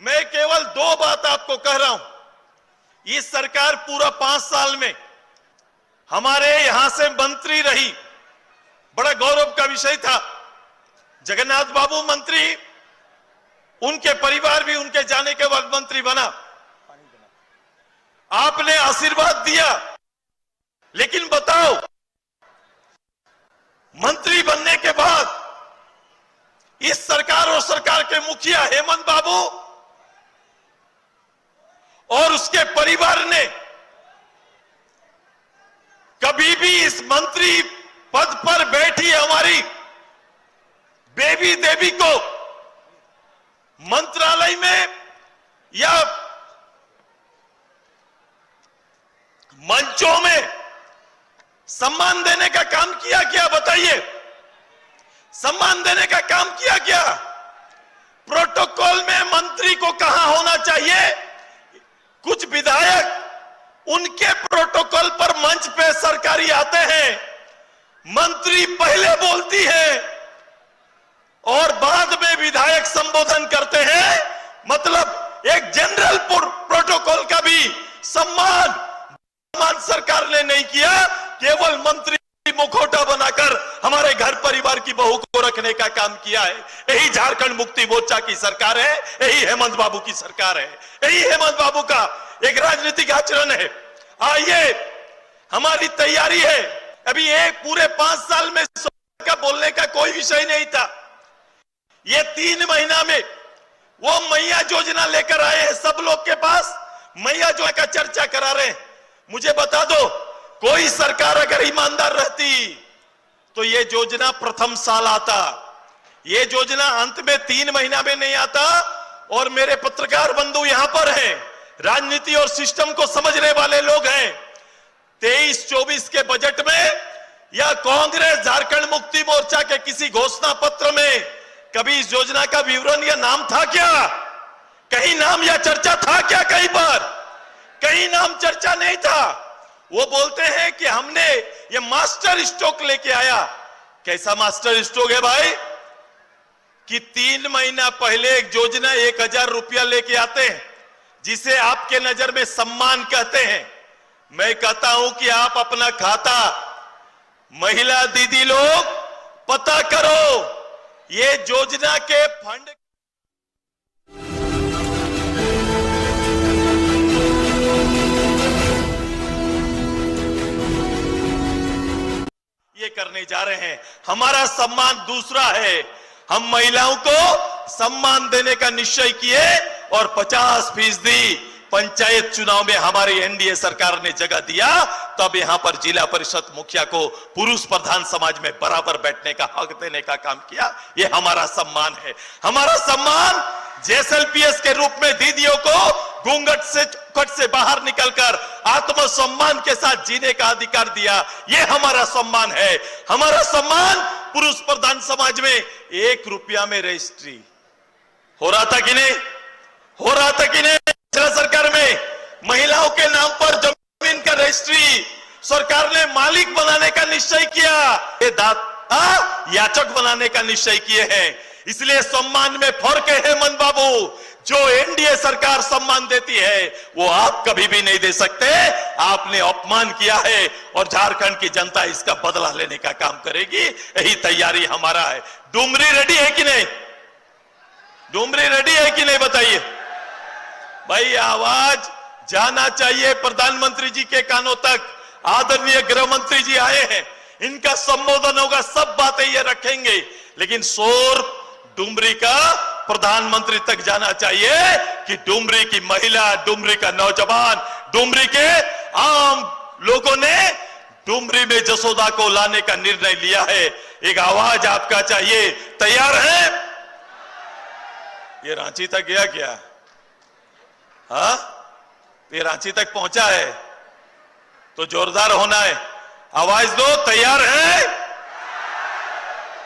मैं केवल दो बात आपको कह रहा हूं। इस सरकार पूरा 5 साल में हमारे यहां से मंत्री रही, बड़ा गौरव का विषय था। जगन्नाथ बाबू मंत्री, उनके परिवार भी उनके जाने के बाद मंत्री बना। आपने आशीर्वाद दिया, लेकिन बताओ, मंत्री बनने के बाद इस सरकार और सरकार के मुखिया हेमंत बाबू और उसके परिवार ने कभी भी इस मंत्री पद पर बैठी हमारी बेबी देवी को मंत्रालय में या मंचों में सम्मान देने का काम किया क्या? बताइए, सम्मान देने का काम किया क्या? प्रोटोकॉल में मंत्री को कहां होना चाहिए? कुछ विधायक उनके प्रोटोकॉल पर मंच पे सरकारी आते हैं, मंत्री पहले बोलती है और बाद में विधायक संबोधन करते हैं। मतलब एक जनरल प्रोटोकॉल का भी सम्मान सरकार ने नहीं किया, केवल मंत्री मुखौटा बनाकर हमारे घर परिवार की बहू को रखने का काम किया है। यही झारखंड मुक्ति मोर्चा की सरकार है, यही हेमंत बाबू की सरकार है, यही हेमंत बाबू का एक राजनीतिक आचरण है। आइए, हमारी तैयारी है। अभी एक पूरे 5 साल में का बोलने का कोई विषय नहीं था। ये 3 महीना में वो मैया योजना लेकर आए हैं, सब लोग के पास मैया योजना का चर्चा करा रहे हैं। मुझे बता दो, कोई सरकार अगर ईमानदार रहती तो ये योजना प्रथम साल आता, ये योजना अंत में 3 महीना में नहीं आता। और मेरे पत्रकार बंधु यहां पर हैं, राजनीति और सिस्टम को समझने वाले लोग हैं। 23-24 के बजट में या कांग्रेस झारखंड मुक्ति मोर्चा के किसी घोषणा पत्र में कभी इस योजना का विवरण या नाम था क्या? कहीं नाम या चर्चा था क्या? कहीं पर कहीं नाम चर्चा नहीं था। वो बोलते हैं कि हमने ये मास्टर स्ट्रोक लेके आया। कैसा मास्टर स्ट्रोक है भाई कि 3 महीना पहले एक योजना 1000 रुपया लेके आते हैं, जिसे आपके नजर में सम्मान कहते हैं। मैं कहता हूं कि आप अपना खाता, महिला दीदी लोग पता करो, ये योजना के फंड ये करने जा रहे हैं। हमारा सम्मान दूसरा है। हम महिलाओं को सम्मान देने का निश्चय किए और 50% पंचायत चुनाव में हमारी एनडीए सरकार ने जगह दिया। तब यहां पर जिला परिषद मुखिया को पुरुष प्रधान समाज में बराबर बैठने का हक देने का काम किया। ये हमारा सम्मान है। हमारा सम्मान जेएसएलपीएस के रूप में दीदियों को घूंघट से चौखट से बाहर निकलकर आत्मसम्मान के साथ जीने का अधिकार दिया। ये हमारा सम्मान है। हमारा सम्मान पुरुष प्रधान समाज में 1 रुपया में रजिस्ट्री हो रहा था कि नहीं? हो रहा था कि नहीं? सरकार में महिलाओं के नाम पर जमीन का रजिस्ट्री सरकार ने मालिक बनाने का निश्चय किया, ये दाता याचक बनाने का निश्चय किए हैं। इसलिए सम्मान में फर्क है हेमंत बाबू। जो एनडीए सरकार सम्मान देती है वो आप कभी भी नहीं दे सकते। आपने अपमान किया है और झारखंड की जनता इसका बदला लेने का काम करेगी। यही तैयारी हमारा है। डुमरी रेडी है कि नहीं? डुमरी रेडी है कि नहीं? बताइए भाई, आवाज जाना चाहिए प्रधानमंत्री जी के कानों तक। आदरणीय गृह मंत्री जी आए हैं, इनका संबोधन होगा, सब बातें ये रखेंगे, लेकिन शोर डुमरी का प्रधानमंत्री तक जाना चाहिए कि डुमरी की महिला, डुमरी का नौजवान, डुमरी के आम लोगों ने डुमरी में जसोदा को लाने का निर्णय लिया है। एक आवाज आपका चाहिए। तैयार है? ये रांची तक गया क्या? हाँ, ये रांची तक पहुंचा है तो जोरदार होना है। आवाज दो, तैयार है?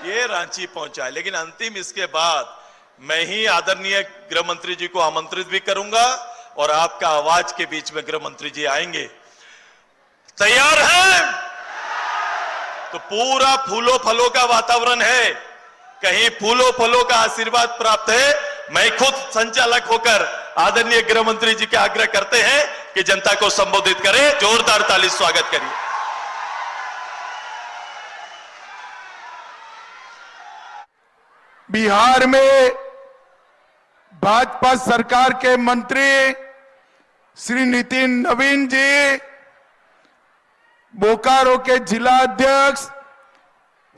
ये रांची पहुंचा है, लेकिन अंतिम इसके बाद मैं ही आदरणीय गृह मंत्री जी को आमंत्रित भी करूंगा और आपका आवाज के बीच में गृह मंत्री जी आएंगे। तैयार है? तो पूरा फूलों फलों का वातावरण है। कहीं फूलों फलों का आशीर्वाद प्राप्त है मैं खुद संचालक होकर आदरणीय गृह मंत्री जी के आग्रह करते हैं कि जनता को संबोधित करें। जोरदार ताली स्वागत करिए। बिहार में भाजपा सरकार के मंत्री श्री नितिन नवीन जी, बोकारो के जिला अध्यक्ष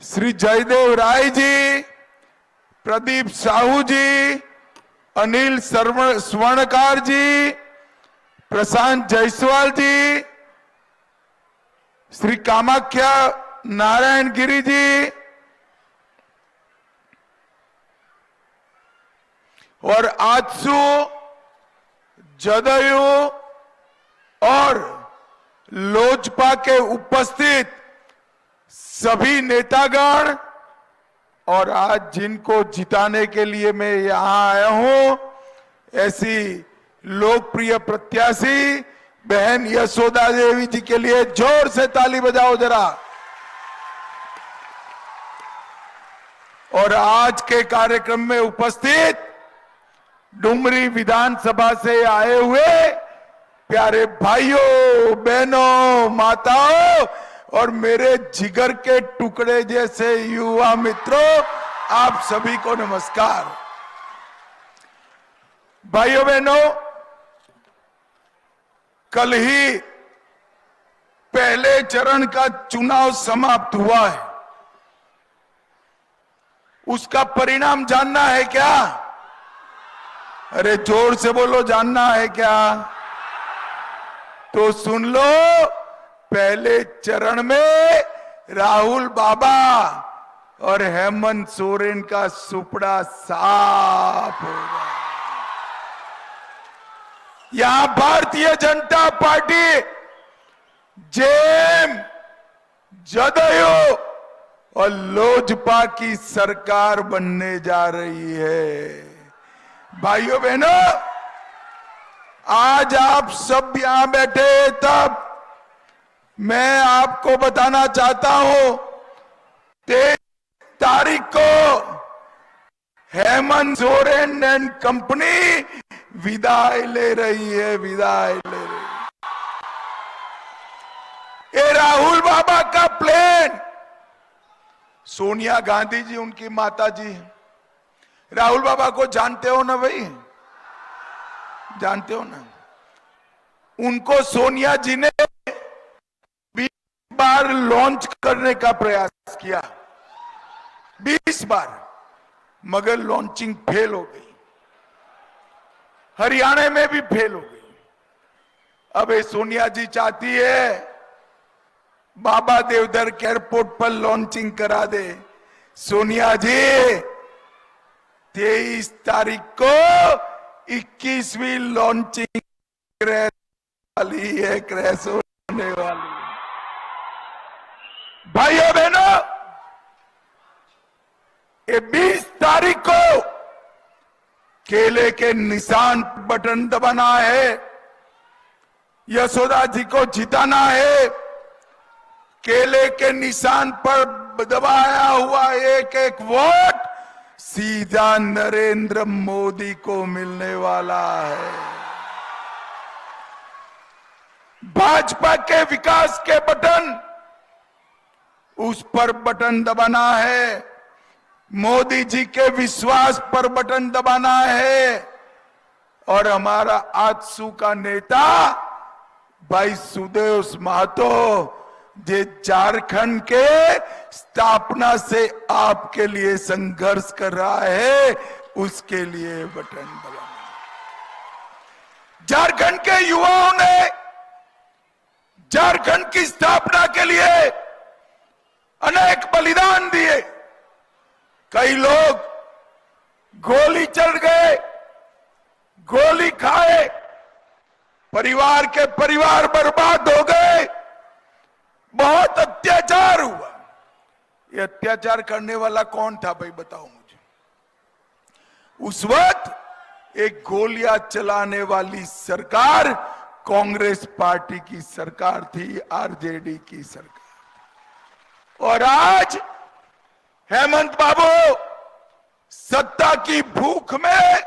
श्री जयदेव राय जी, प्रदीप साहू जी, अनिल स्वर्णकार जी, प्रशांत जायसवाल जी, श्री कामाख्या नारायण गिरी जी और आजसू, जदयू और लोजपा के उपस्थित सभी नेतागण और आज जिनको जिताने के लिए मैं यहां आया हूं, ऐसी लोकप्रिय प्रत्याशी बहन यशोदा देवी जी के लिए जोर से ताली बजाओ जरा। और आज के कार्यक्रम में उपस्थित डुमरी विधानसभा से आए हुए प्यारे भाइयों, बहनों, माताओं और मेरे जिगर के टुकड़े जैसे युवा मित्रों, आप सभी को नमस्कार। भाइयों बहनों, कल ही पहले चरण का चुनाव समाप्त हुआ है। उसका परिणाम जानना है क्या? अरे जोर से बोलो, जानना है क्या? तो सुन लो, पहले चरण में राहुल बाबा और हेमंत सोरेन का सुपड़ा साफ होगा। यहां भारतीय जनता पार्टी, जेम, जदयू और लोजपा की सरकार बनने जा रही है। भाइयों बहनों, आज आप सब यहां बैठे, तब मैं आपको बताना चाहता हूं, 23 तारीख को हेमंत सोरेन एंड कंपनी विदाई ले रही है, विदाई ले रही है। ये राहुल बाबा का प्लान, सोनिया गांधी जी उनकी माता जी, राहुल बाबा को जानते हो ना भाई, जानते हो ना? उनको सोनिया जी ने 20 बार लॉन्च करने का प्रयास किया, 20 बार, मगर लॉन्चिंग फेल हो गई। हरियाणा में भी फेल हो गई। अब ये सोनिया जी चाहती है बाबा देवधर के एयरपोर्ट पर लॉन्चिंग करा दे। सोनिया जी 23 तारीख को 21वीं लॉन्चिंग क्रैश वाली है, क्रैश होने वाली। भाइयों बहनों, ये 20 तारीख को केले के निशान बटन दबाना है, यशोदा जी को जिताना है। केले के निशान पर दबाया हुआ एक एक वोट सीधा नरेंद्र मोदी को मिलने वाला है। भाजपा के विकास के बटन, उस पर बटन दबाना है। मोदी जी के विश्वास पर बटन दबाना है। और हमारा आजसू का नेता भाई सुदेव महतो, जे झारखंड के स्थापना से आपके लिए संघर्ष कर रहा है, उसके लिए बटन दबाना। झारखंड के युवाओं ने झारखंड की स्थापना के लिए अनेक बलिदान दिए। कई लोग गोली चढ़ गए, गोली खाए, परिवार के परिवार बर्बाद हो गए, बहुत अत्याचार हुआ। ये अत्याचार करने वाला कौन था भाई, बताओ मुझे। उस वक्त एक गोलियां चलाने वाली सरकार कांग्रेस पार्टी की सरकार थी, आरजेडी की सरकार। और आज हेमंत बाबू सत्ता की भूख में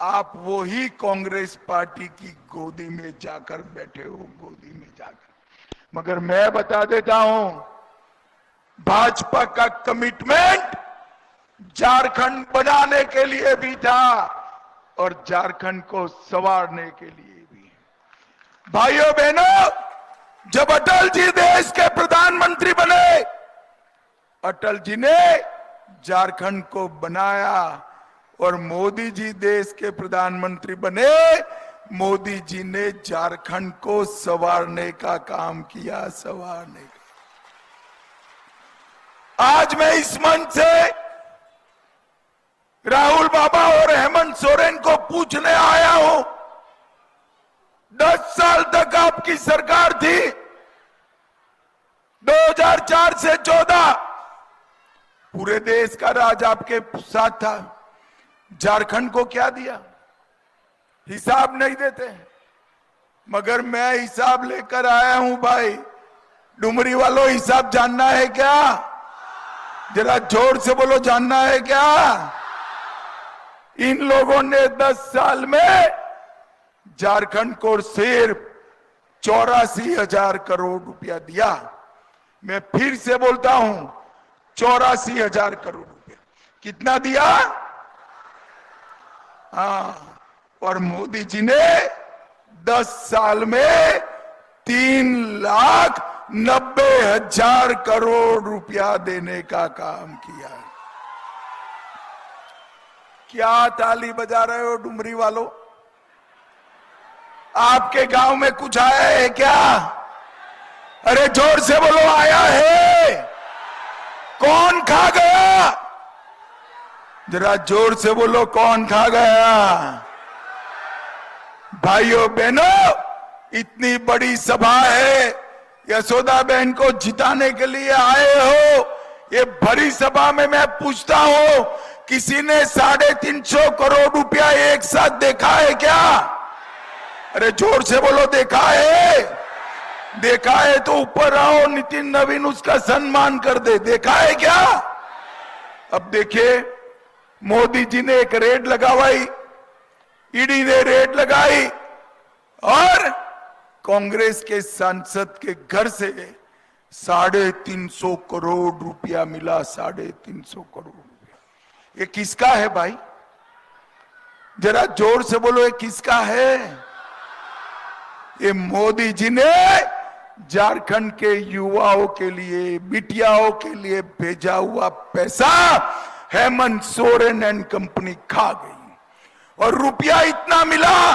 आप वो ही कांग्रेस पार्टी की गोदी में जाकर बैठे हो, गोदी में जाकर। मगर मैं बता देता हूं, भाजपा का कमिटमेंट झारखंड बनाने के लिए भी था और झारखंड को संवारने के लिए भी। भाइयों बहनों, जब अटल जी देश के प्रधानमंत्री बने, अटल जी ने झारखंड को बनाया और मोदी जी देश के प्रधानमंत्री बने, मोदी जी ने झारखंड को संवारने का काम किया, संवारने का। आज मैं इस मंच से राहुल बाबा और हेमंत सोरेन को पूछने आया हूं, 10 साल तक आपकी सरकार थी, 2004 से 14 पूरे देश का राज आपके साथ था। झारखंड को क्या दिया? हिसाब नहीं देते, मगर मैं हिसाब लेकर आया हूं भाई। डुमरी वालों, हिसाब जानना है क्या? जरा जोर से बोलो, जानना है क्या? इन लोगों ने 10 साल में झारखंड को सिर्फ 84,000 करोड़ रुपया दिया। मैं फिर से बोलता हूं, 84,000 करोड़ रुपया। कितना दिया? हाँ, और मोदी जी ने 10 साल में 3,90,000 करोड़ रुपया देने का काम किया। क्या ताली बजा रहे हो डुमरी वालों? आपके गांव में कुछ आया है क्या? अरे जोर से बोलो, आया है? कौन खा गया? जरा जोर से बोलो, कौन खा गया? भाइयों बहनों, इतनी बड़ी सभा है, यशोदा बहन को जिताने के लिए आए हो। ये भरी सभा में मैं पूछता हूं, किसी ने 350 करोड़ रुपया एक साथ देखा है क्या? अरे जोर से बोलो, देखा है? देखा है तो ऊपर आओ, नितिन नवीन उसका सम्मान कर दे। देखा है क्या? अब देखिए, मोदी जी ने एक रेड लगावाई, ईडी ने रेड लगाई और कांग्रेस के सांसद के घर से 350 करोड़ रुपया मिला। 350 करोड़ रुपया। ये किसका है भाई? जरा जोर से बोलो, ये किसका है? ये मोदी जी ने झारखंड के युवाओं के लिए, बिटियाओं के लिए भेजा हुआ पैसा हेमंत सोरेन एंड कंपनी खा गई। और रुपया इतना मिला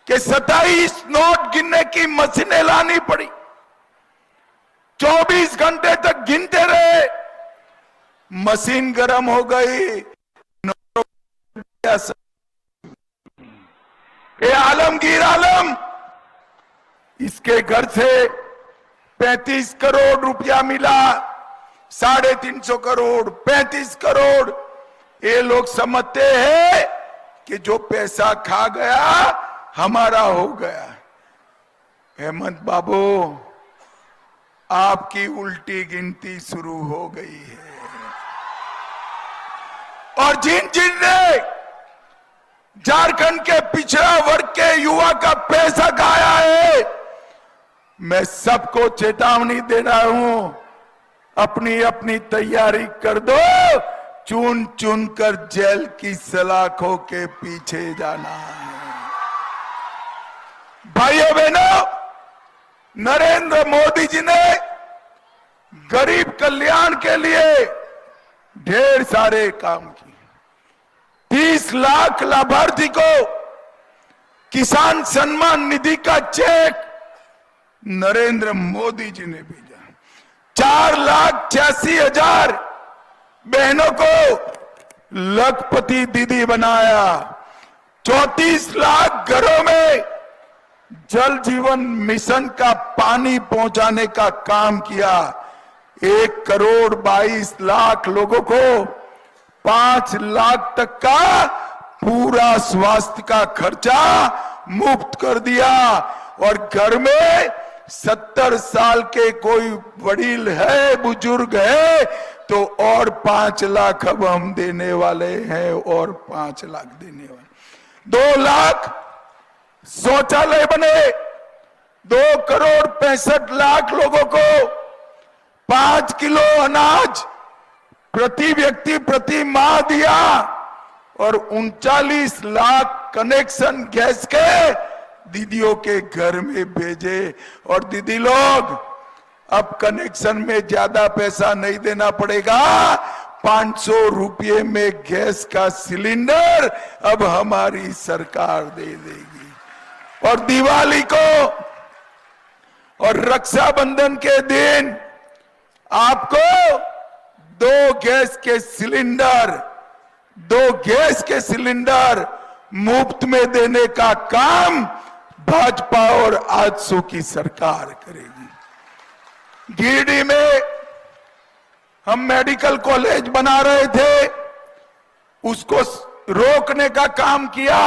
कि 27 नोट गिनने की मशीनें लानी पड़ी। 24 घंटे तक गिनते रहे, मशीन गर्म हो गई। ये आलमगीर आलम, इसके घर से 35 करोड़ रुपया मिला। 350 करोड़, 35 करोड़। ये लोग समझते हैं कि जो पैसा खा गया हमारा हो गया। हेमंत बाबू, आपकी उल्टी गिनती शुरू हो गई है। और जिन जिन ने झारखंड के पिछड़ा वर्ग के युवा का पैसा खाया है, मैं सबको चेतावनी दे रहा हूं, अपनी अपनी तैयारी कर दो। चुन चुन कर जेल की सलाखों के पीछे जाना है। भाइयों बहनों, नरेंद्र मोदी जी ने गरीब कल्याण के लिए ढेर सारे काम किए। 30 लाख लाभार्थी को किसान सम्मान निधि का चेक नरेंद्र मोदी जी ने भेजा। 4,86,000 बहनों को लखपति दीदी बनाया। 34 लाख घरों में जल जीवन मिशन का पानी पहुंचाने का काम किया। 1,22,00,000 लोगों को 5 लाख तक का पूरा स्वास्थ्य का खर्चा मुफ्त कर दिया। और घर में 70 साल के कोई वडील है, बुजुर्ग है, तो और 5 लाख अब हम देने वाले हैं, और 5 लाख देने वाले। 2 लाख शौचालय बने, 2,65,00,000 लोगों को 5 किलो अनाज प्रति व्यक्ति प्रति माह दिया, और 39 लाख कनेक्शन गैस के दीदियों के घर में भेजे। और दीदी लोग, अब कनेक्शन में ज्यादा पैसा नहीं देना पड़ेगा, 500 रुपये में गैस का सिलेंडर अब हमारी सरकार दे देगी। और दिवाली को और रक्षाबंधन के दिन आपको 2 गैस के सिलेंडर मुफ्त में देने का काम भाजपा और आजसू की सरकार करेगी। गिरिडीह में हम मेडिकल कॉलेज बना रहे थे, उसको रोकने का काम किया,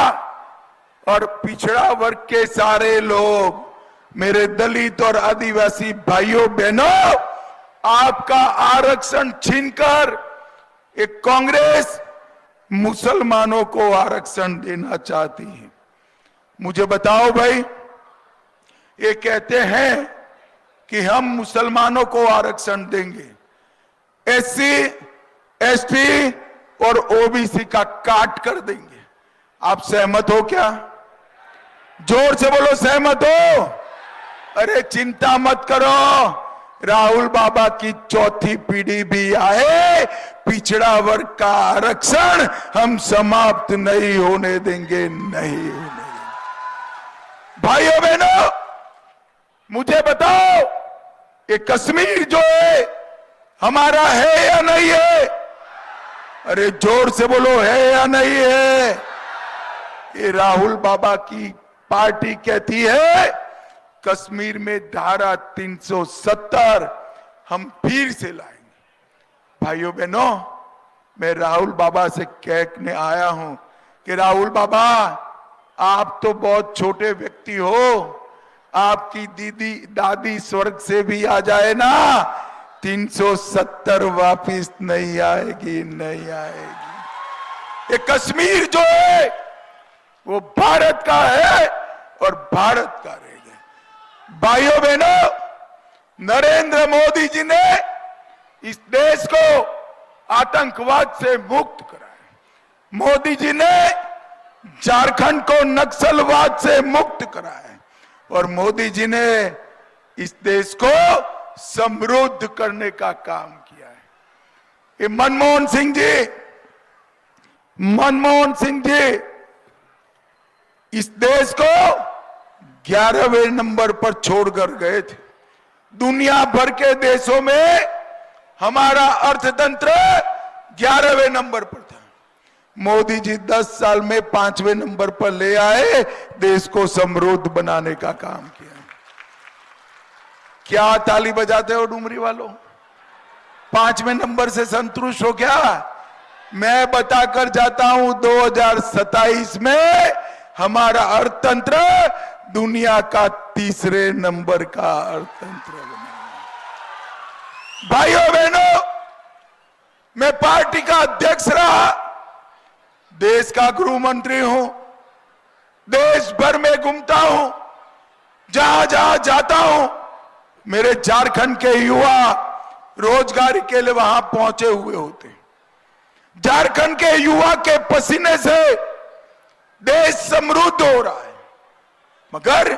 और पिछड़ा वर्ग के सारे लोग, मेरे दलित और आदिवासी भाइयों बहनों, आपका आरक्षण छीनकर एक कांग्रेस मुसलमानों को आरक्षण देना चाहती है। मुझे बताओ भाई, ये कहते हैं कि हम मुसलमानों को आरक्षण देंगे, SC, ST और OBC का काट कर देंगे। आप सहमत हो क्या? जोर से बोलो, सहमत हो? अरे चिंता मत करो, राहुल बाबा की 4थी पीढ़ी भी आए, पिछड़ा वर्ग का आरक्षण हम समाप्त नहीं होने देंगे, नहीं होने देंगे। भाइयों बहनों, मुझे बताओ, ये कश्मीर जो है हमारा है या नहीं है? अरे जोर से बोलो, है या नहीं है? ये राहुल बाबा की पार्टी कहती है कश्मीर में धारा 370 हम फिर से लाएंगे। भाइयों बहनों, मैं राहुल बाबा से कहने आया हूं कि राहुल बाबा, आप तो बहुत छोटे व्यक्ति हो, आपकी दीदी दादी स्वर्ग से भी आ जाए ना, 370 वापिस नहीं आएगी, नहीं आएगी। ये कश्मीर जो है वो भारत का है और भारत का रहेगा। भाइयों बहनों, नरेंद्र मोदी जी ने इस देश को आतंकवाद से मुक्त कराया। मोदी जी ने झारखंड को नक्सलवाद से मुक्त कराया, और मोदी जी ने इस देश को समृद्ध करने का काम किया है। ये मनमोहन सिंह जी इस देश को 11वें नंबर पर छोड़कर गए थे। दुनिया भर के देशों में हमारा अर्थतंत्र 11वें नंबर पर था। मोदी जी 10 साल में 5वें नंबर पर ले आए, देश को समृद्ध बनाने का काम किया। क्या ताली बजाते हो डुमरी वालों? 5वें नंबर से संतुष्ट हो क्या? मैं बताकर जाता हूं, 2027 में हमारा अर्थतंत्र दुनिया का 3रे नंबर का अर्थतंत्र बनेगा। भाइयों बहनों, मैं पार्टी का अध्यक्ष रहा, देश का गृह मंत्री हूं, देश भर में घूमता हूं, जहां जहां जाता हूं, मेरे झारखंड के युवा रोजगारी के लिए वहां पहुंचे हुए होते। झारखंड के युवा के पसीने से देश समृद्ध हो रहा है, मगर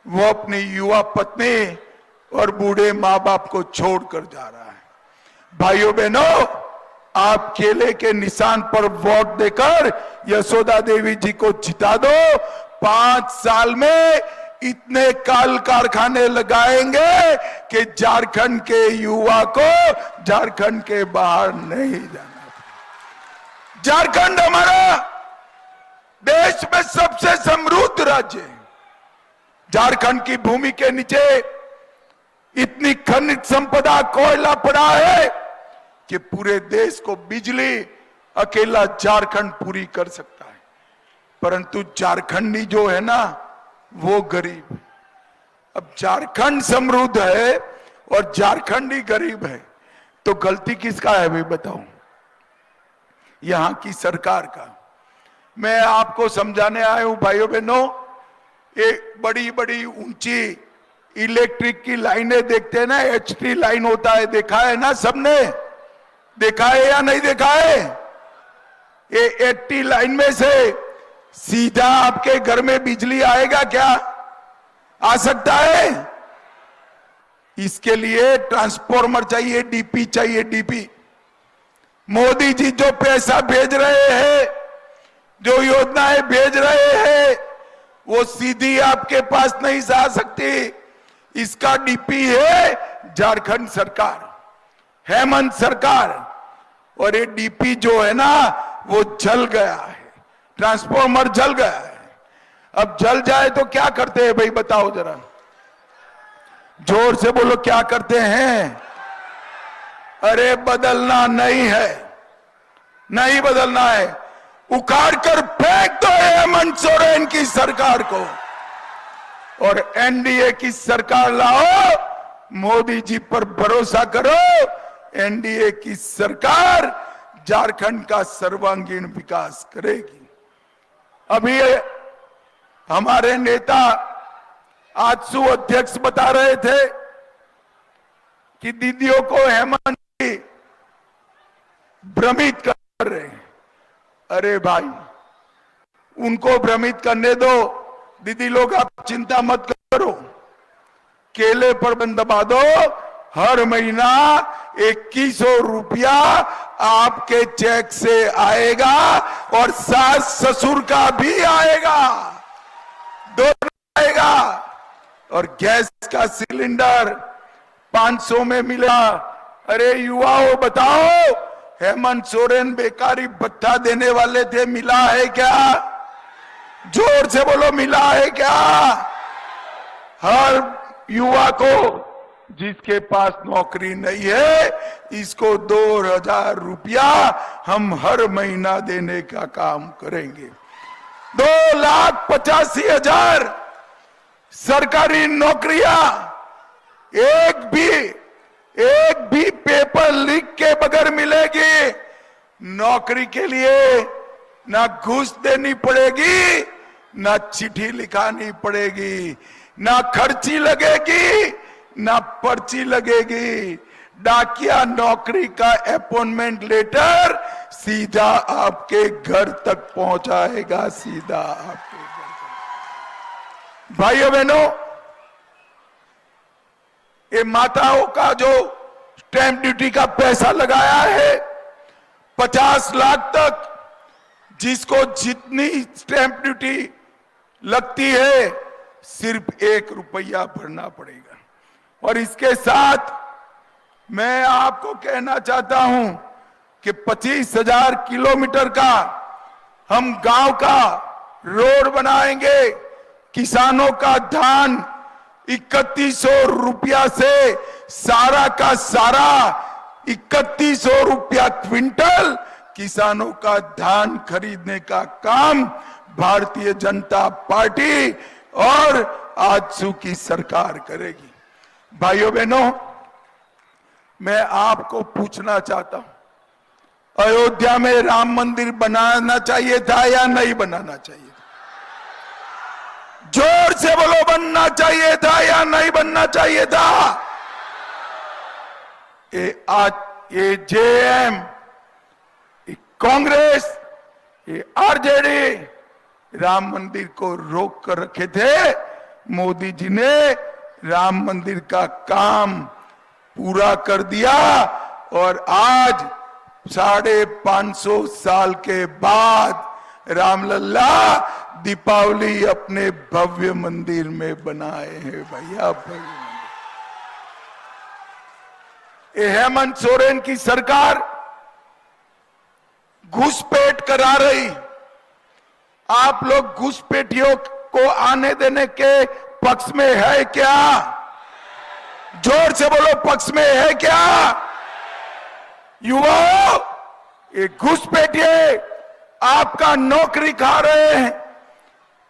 वो अपनी युवा पत्नी और बूढ़े मां बाप को छोड़कर जा रहा है। भाइयों बहनों, आप केले के निशान पर वोट देकर यशोदा देवी जी को जिता दो। 5 साल में इतने कल कारखाने लगाएंगे कि झारखंड के युवा को झारखंड के बाहर नहीं जाना। झारखंड हमारा देश में सबसे समृद्ध राज्य है। झारखंड की भूमि के नीचे इतनी खनिज संपदा, कोयला पड़ा है कि पूरे देश को बिजली अकेला झारखंड पूरी कर सकता है। परंतु झारखंडी जो है ना, वो गरीब है। अब झारखंड समृद्ध है और झारखंडी गरीब है, तो गलती किसका है भाई बताओ? यहां की सरकार का। मैं आपको समझाने आया हूं भाइयों बहनों, एक बड़ी बड़ी ऊंची इलेक्ट्रिक की लाइनें देखते हैं ना, एचटी लाइन होता है, देखा है ना सबने? देखा है या नहीं देखा है? ये 80 लाइन में से सीधा आपके घर में बिजली आएगा क्या? आ सकता है? इसके लिए ट्रांसफॉर्मर चाहिए, डीपी चाहिए, डीपी। मोदी जी जो पैसा भेज रहे हैं, जो योजनाएं भेज रहे हैं, वो सीधी आपके पास नहीं आ सकती। इसका डीपी है झारखंड सरकार, हेमंत सरकार। और ये डीपी जो है ना वो जल गया है, ट्रांसफॉर्मर जल गया है। अब जल जाए तो क्या करते हैं भाई बताओ जरा, जोर से बोलो क्या करते हैं? अरे बदलना नहीं है, नहीं बदलना है, उखाड़ कर फेंक दो हेमंत सोरेन की सरकार को और एनडीए की सरकार लाओ। मोदी जी पर भरोसा करो, एनडीए की सरकार झारखंड का सर्वांगीण विकास करेगी। अभी हमारे नेता आजसू अध्यक्ष बता रहे थे कि दीदियों को हेमंत जी भ्रमित कर रहे हैं। अरे भाई, उनको भ्रमित करने दो, दीदी लोग आप चिंता मत करो, केले पर बंद दबा दो, हर महीना 2100 रुपया आपके चेक से आएगा और सास ससुर का भी आएगा, दोनों आएगा। और गैस का सिलेंडर 500 में मिला। अरे युवाओं बताओ, हेमंत सोरेन बेकारी भत्ता देने वाले थे, मिला है क्या? जोर से बोलो, मिला है क्या? हर युवा को जिसके पास नौकरी नहीं है, इसको 2000 रुपया हम हर महीना देने का काम करेंगे। 2,85,000 सरकारी नौकरियां, एक भी पेपर लीक के बगैर मिलेगी। नौकरी के लिए ना घूस देनी पड़ेगी, ना चिट्ठी लिखानी पड़ेगी, ना खर्ची लगेगी, ना पर्ची लगेगी। डाकिया नौकरी का अपॉइंटमेंट लेटर सीधा आपके घर तक पहुंचाएगा, सीधा आपके घर तक। भाइयों बहनों, ये माताओं का जो स्टैंप ड्यूटी का पैसा लगाया है 50 लाख तक, जिसको जितनी स्टैंप ड्यूटी लगती है सिर्फ 1 रुपया भरना पड़ेगा। और इसके साथ मैं आपको कहना चाहता हूं कि 25,000 किलोमीटर का हम गांव का रोड बनाएंगे। किसानों का धान 3100 रुपया से सारा का सारा 3100 रुपया क्विंटल किसानों का धान खरीदने का काम भारतीय जनता पार्टी और आजसू की सरकार करेगी। भाइयों बहनों, मैं आपको पूछना चाहता हूं, अयोध्या में राम मंदिर बनाना चाहिए था या नहीं बनाना चाहिए था? जोर से बोलो, बनना चाहिए था या नहीं बनना चाहिए था? ये जेएम, ये कांग्रेस, ये आरजेडी राम मंदिर को रोक कर रखे थे। मोदी जी ने राम मंदिर का काम पूरा कर दिया और आज 550 साल के बाद रामलला दीपावली अपने भव्य मंदिर में बनाए हैं भैया। ये हेमंत सोरेन की सरकार घुसपैठ करा रही। आप लोग घुसपैठियों को आने देने के पक्ष में है क्या? जोर से बोलो, पक्ष में है क्या? युवाओं, ये घुसपैठिए आपका नौकरी खा रहे हैं।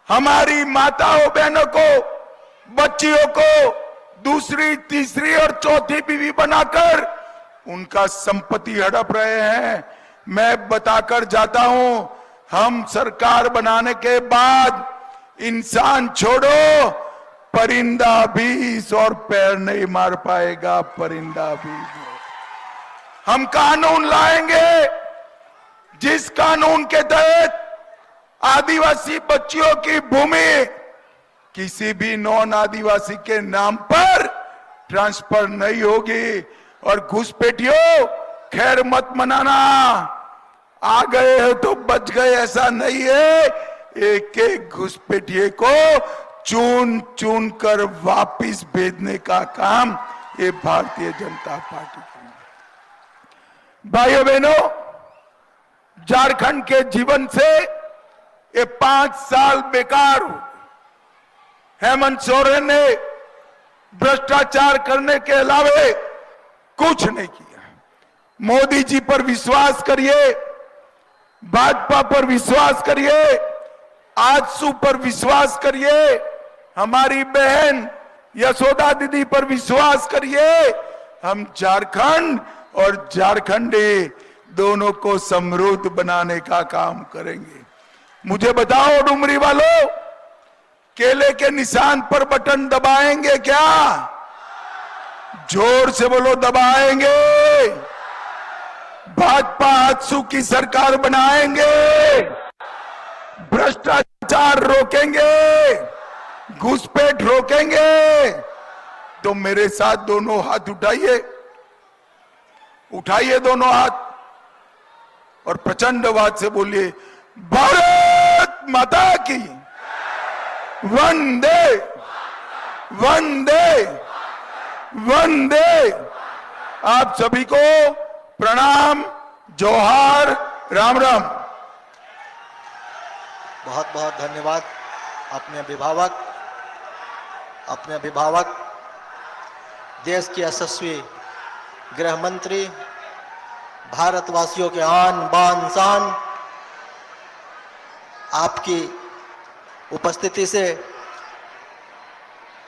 हमारी माताओं बहनों को, बच्चियों को दूसरी, तीसरी और चौथी बीवी बनाकर उनका संपत्ति हड़प रहे हैं। मैं बताकर जाता हूं, हम सरकार बनाने के बाद इंसान छोड़ो, परिंदा भी 100 पैर नहीं मार पाएगा, परिंदा भी। हम कानून लाएंगे जिस कानून के तहत आदिवासी बच्चियों की भूमि किसी भी नॉन आदिवासी के नाम पर ट्रांसफर नहीं होगी। और घुसपैठियों, खैर मत मनाना, आ गए हो तो बच गए ऐसा नहीं है। एक एक घुसपैठिए को चुन चुन कर वापिस भेजने का काम ये भारतीय जनता पार्टी की। भाइयों बहनों, झारखंड के जीवन से ये 5 साल बेकार हो। हेमंत सोरेन ने भ्रष्टाचार करने के अलावे कुछ नहीं किया। मोदी जी पर विश्वास करिए, भाजपा पर विश्वास करिए, आजसू पर विश्वास करिए, हमारी बहन यशोदा दीदी पर विश्वास करिए। हम झारखंड और झारखंडी दोनों को समृद्ध बनाने का काम करेंगे। मुझे बताओ डुमरी वालों, केले के निशान पर बटन दबाएंगे क्या? जोर से बोलो, दबाएंगे। भाजपा आजसू की सरकार बनाएंगे, भ्रष्टाचार रोकेंगे, घुसपैठ रोकेंगे। तो मेरे साथ दोनों हाथ उठाइए, उठाइए दोनों हाथ और प्रचंड आवाज से बोलिए, भारत माता की वंदे वंदे वंदे। आप सभी को प्रणाम, जोहार, राम राम। बहुत बहुत धन्यवाद अपने अभिभावक देश के यशस्वी गृह मंत्री, भारतवासियों के आन बान शान। आपकी उपस्थिति से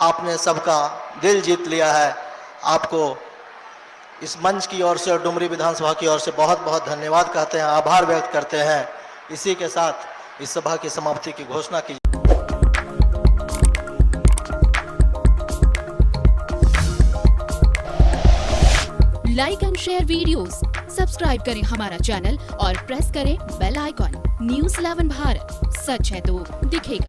आपने सबका दिल जीत लिया है। आपको इस मंच की ओर से और डुमरी विधानसभा की ओर से बहुत बहुत धन्यवाद कहते हैं, आभार व्यक्त करते हैं। इसी के साथ इस सभा की समाप्ति की घोषणा की। Like and share videos, subscribe करें हमारा चैनल और प्रेस करें बेल आइकॉन। न्यूज़ 11 भारत, सच है तो दिखेगा।